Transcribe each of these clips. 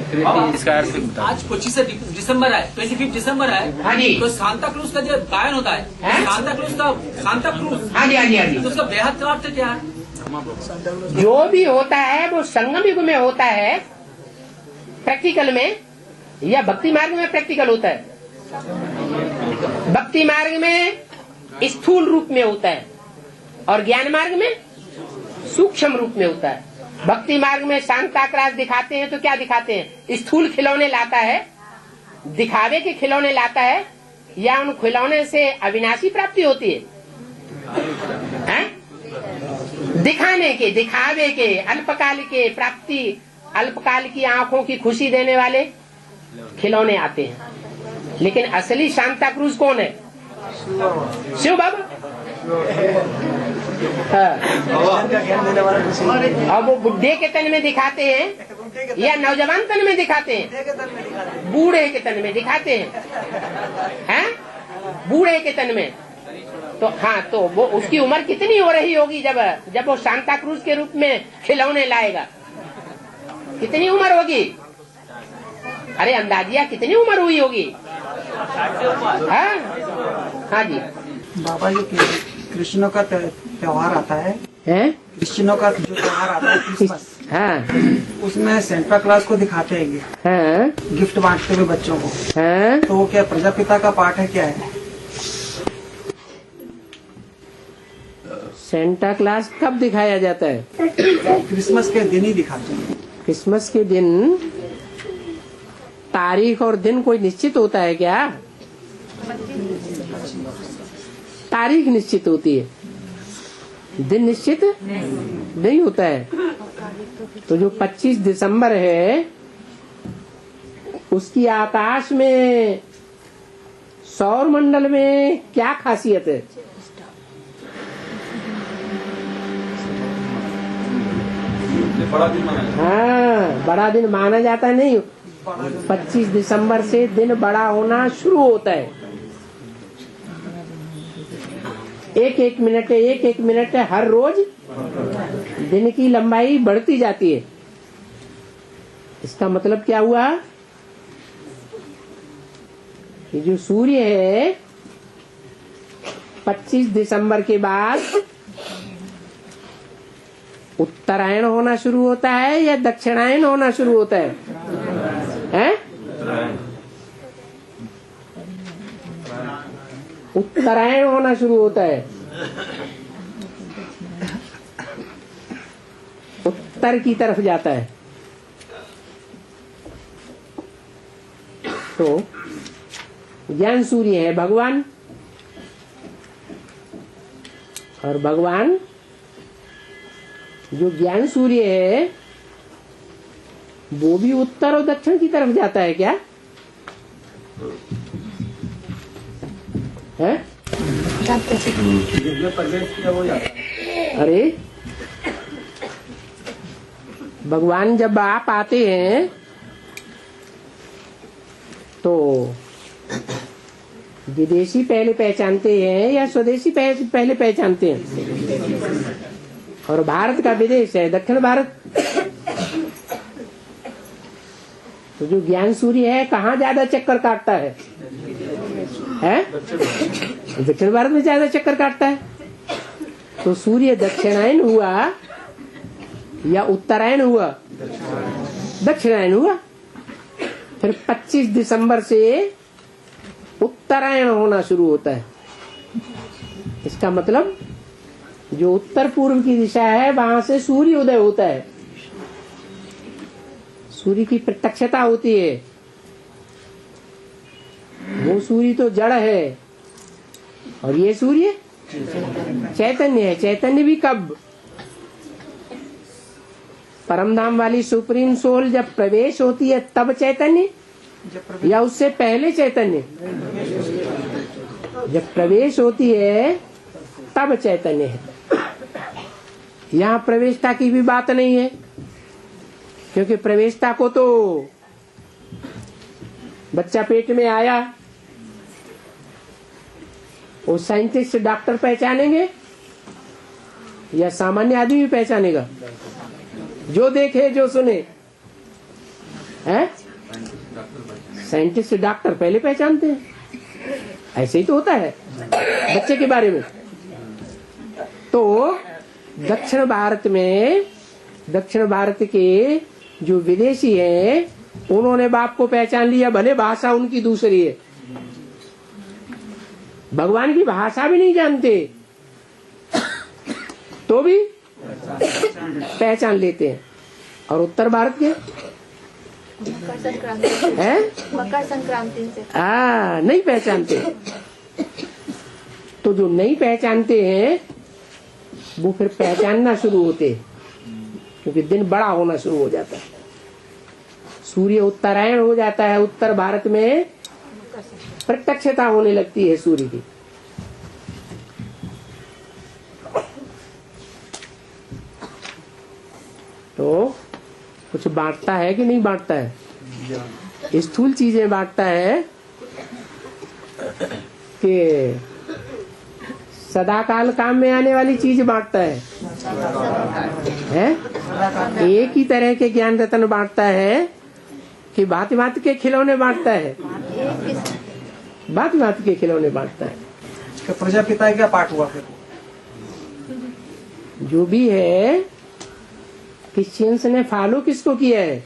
इसका अर्थ आज 25 दिसंबर है। हाँ जी। तो सांता क्रूज का जो गायन होता है, सांता क्रूज। हाँ जी हाँ जी हाँ जी। तो उसका बेहद का अर्थ क्या है? जो भी होता है वो संगम युग में होता है प्रैक्टिकल में, या भक्ति मार्ग में प्रैक्टिकल होता है। भक्ति मार्ग में स्थूल रूप में होता है और ज्ञान मार्ग में सूक्ष्म रूप में होता है। भक्ति मार्ग में सांता क्लॉज दिखाते हैं तो क्या दिखाते हैं? स्थूल खिलौने लाता है, दिखावे के खिलौने लाता है, या उन खिलौने से अविनाशी प्राप्ति होती है? दिखाने के, दिखावे के, अल्पकाल के प्राप्ति, अल्पकाल की आंखों की खुशी देने वाले खिलौने आते हैं। लेकिन असली सांता क्रूज कौन है? शिव बाबा। अब वो बुढ़े के तन में दिखाते हैं या नौजवान तन में दिखाते हैं? बूढ़े के तन में दिखाते हैं, बूढ़े के तन में। तो हाँ, तो वो उसकी उम्र कितनी हो रही होगी जब वो सांता क्रूज के रूप में खिलौने लाएगा? कितनी उम्र होगी? अरे अंदाजिया कितनी उम्र हुई होगी? हाँ जी बाबा, ये कृष्ण का त्योहार आता है, कृष्ण का जो त्योहार आता है क्रिसमस, उसमें सेंटा क्लॉज को दिखाते हैं गिफ्ट बांटते हुए बच्चों को। तो वो क्या प्रजापिता का पाठ है, क्या है? सेंटा क्लॉज कब दिखाया जाता है? क्रिसमस के दिन ही दिखाते हैं। क्रिसमस के दिन तारीख और दिन कोई निश्चित होता है क्या? तारीख निश्चित होती है, दिन निश्चित नहीं होता है। तो जो 25 दिसंबर है उसकी आकाश में, सौर मंडल में क्या खासियत है? हाँ, बड़ा दिन माना जाता नहीं। 25 दिसंबर से दिन बड़ा होना शुरू होता है। एक मिनट हर रोज दिन की लंबाई बढ़ती जाती है। इसका मतलब क्या हुआ कि जो सूर्य है 25 दिसंबर के बाद उत्तरायण होना शुरू होता है या दक्षिणायन होना शुरू होता है? उत्तरायण होना शुरू होता है। उत्तर की तरफ जाता है। तो ज्ञान सूर्य है भगवान, और भगवान जो ज्ञान सूर्य है वो भी उत्तर और दक्षिण की तरफ जाता है क्या? है? अरे भगवान जब आप आते हैं तो विदेशी पहले पहचानते हैं या स्वदेशी पहले पहचानते हैं? और भारत का विदेश है दक्षिण भारत। तो जो ज्ञान सूर्य है कहाँ ज्यादा चक्कर काटता है? दक्षिण भारत में ज्यादा चक्कर काटता है। तो सूर्य दक्षिणायन हुआ या उत्तरायण हुआ? दक्षिणायन हुआ। फिर 25 दिसंबर से उत्तरायण होना शुरू होता है। इसका मतलब जो उत्तर पूर्व की दिशा है वहां से सूर्य उदय होता है, सूर्य की प्रत्यक्षता होती है। वो सूर्य तो जड़ है और ये सूर्य चैतन्य है। चैतन्य भी कब? परमधाम वाली सुप्रीम सोल जब प्रवेश होती है तब चैतन्य, या उससे पहले चैतन्य? जब प्रवेश होती है तब चैतन्य है। यहाँ प्रवेशता की भी बात नहीं है, क्योंकि प्रवेशता को तो बच्चा पेट में आया वो साइंटिस्ट डॉक्टर पहचानेंगे या सामान्य आदमी भी पहचानेगा? जो देखे जो सुने, है? साइंटिस्ट डॉक्टर पहले पहचानते हैं, ऐसे ही तो होता है बच्चे के बारे में। तो दक्षिण भारत के जो विदेशी हैं उन्होंने बाप को पहचान लिया, भले भाषा उनकी दूसरी है, भगवान की भाषा भी नहीं जानते तो भी पहचान लेते हैं। और उत्तर भारत के मकर संक्रांति से नहीं पहचानते। तो जो नहीं पहचानते हैं वो फिर पहचानना शुरू होते हैं, क्योंकि दिन बड़ा होना शुरू हो जाता है, सूर्य उत्तरायण हो जाता है, उत्तर भारत में प्रत्यक्षता होने लगती है सूर्य की। तो कुछ बांटता है कि नहीं बांटता है? स्थूल चीजें बांटता है कि सदाकाल काम में आने वाली चीज बांटता है? एक ही तरह के ज्ञान रत्न बांटता है कि भांति भांति के खिलौने बांटता है? भांति भांति के खिलौने बांटता है। प्रजापिता क्या पाठ हुआ फिर? जो भी है, क्रिश्चियंस ने फॉलो किसको किया है?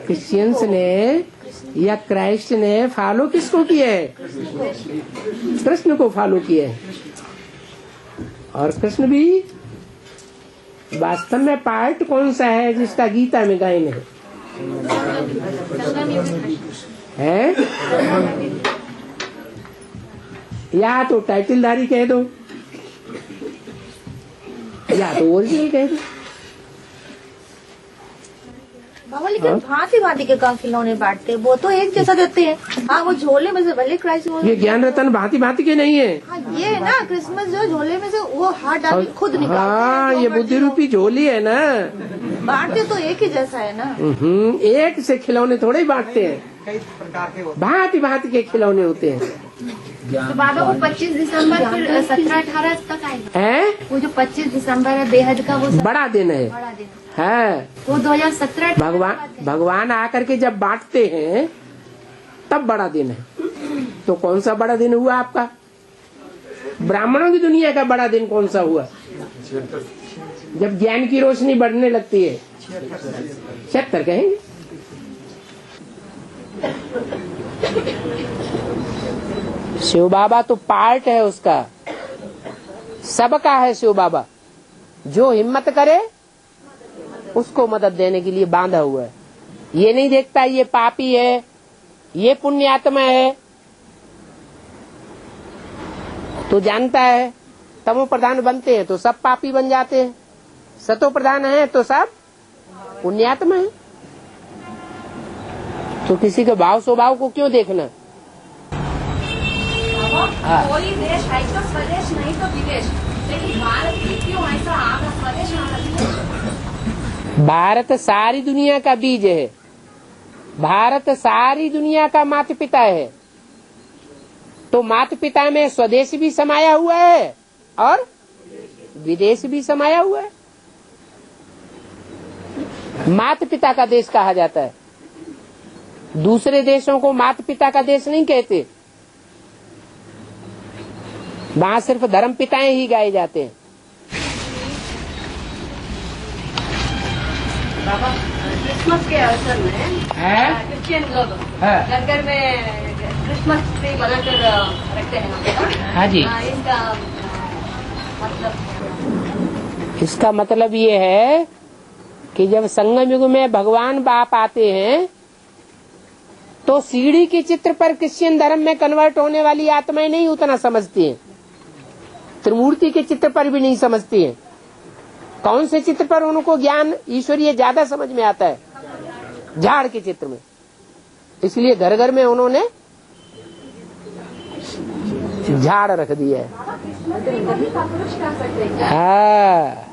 क्रिश्चियंस ने या क्राइस्ट ने फॉलो किसको किया है? कृष्ण को फॉलो किया है। और कृष्ण भी वास्तव में पार्ट कौन सा है जिसका गीता में गायन है? या तो टाइटलधारी कह दो या तो ओरिजिनल कह दो। बाबा लेकिन भांति भांति के खिलौने बांटते हैं, वो तो एक जैसा देते हैं। हाँ, वो झोले में से भले क्राइस्ट, ये ज्ञान रतन भांति भांति के नहीं है। हाँ, ये है ना क्रिसमस जो झोले में से वो हाथ डाल के खुद निकालते हैं। हाँ, ये बुद्धि रूपी झोली है ना। बांटते तो एक ही जैसा है ना। एक से खिलौने थोड़े ही बांटते हैं, कई प्रकार के भांति भांति के खिलौने होते हैं। तो बाबा वो 25 दिसंबर फिर 17-18 तक आएगा है? वो जो 25 दिसंबर है बेहद का, वो बड़ा दिन है। बड़ा दिन है वो 2017 भगवान आकर के जब बांटते हैं तब बड़ा दिन है। तो कौन सा बड़ा दिन हुआ आपका? ब्राह्मणों की दुनिया का बड़ा दिन कौन सा हुआ? जब ज्ञान की रोशनी बढ़ने लगती है। 76 कहेंगे। शिव बाबा तो पार्ट है उसका, सबका है शिव बाबा। जो हिम्मत करे उसको मदद देने के लिए बांधा हुआ है। ये नहीं देखता ये पापी है, ये पुण्यात्मा है। तो जानता है तमो प्रधान बनते हैं तो सब पापी बन जाते हैं, सतो प्रधान है तो सब पुण्यात्मा है। तो किसी के भाव स्वभाव को क्यों देखना? कोई देश है तो स्वदेश नहीं तो विदेश, लेकिन भारत में क्यों ऐसा आधा स्वदेश आधा विदेश? भारत सारी दुनिया का बीज है, भारत सारी दुनिया का माता पिता है। तो माता पिता में स्वदेश भी समाया हुआ है और विदेश भी समाया हुआ है। माता पिता का देश कहा जाता है। दूसरे देशों को माता पिता का देश नहीं कहते, वहाँ सिर्फ धर्म पिताएं ही गाए जाते हैं। बाबा क्रिसमस के अवसर में क्रिश्चियन लोग घर घर में क्रिसमस ट्री बनाकर रखते हैं। हाँ जी। इसका मतलब ये है कि जब संगम युग में भगवान बाप आते हैं तो सीढ़ी के चित्र पर क्रिश्चियन धर्म में कन्वर्ट होने वाली आत्माएं नहीं उतना समझती हैं, त्रिमूर्ति के चित्र पर भी नहीं समझती हैं। कौन से चित्र पर उनको ज्ञान ईश्वरीय ज्यादा समझ में आता है? झाड़ के चित्र में। इसलिए घर घर में उन्होंने झाड़ रख दिया है। हाँ,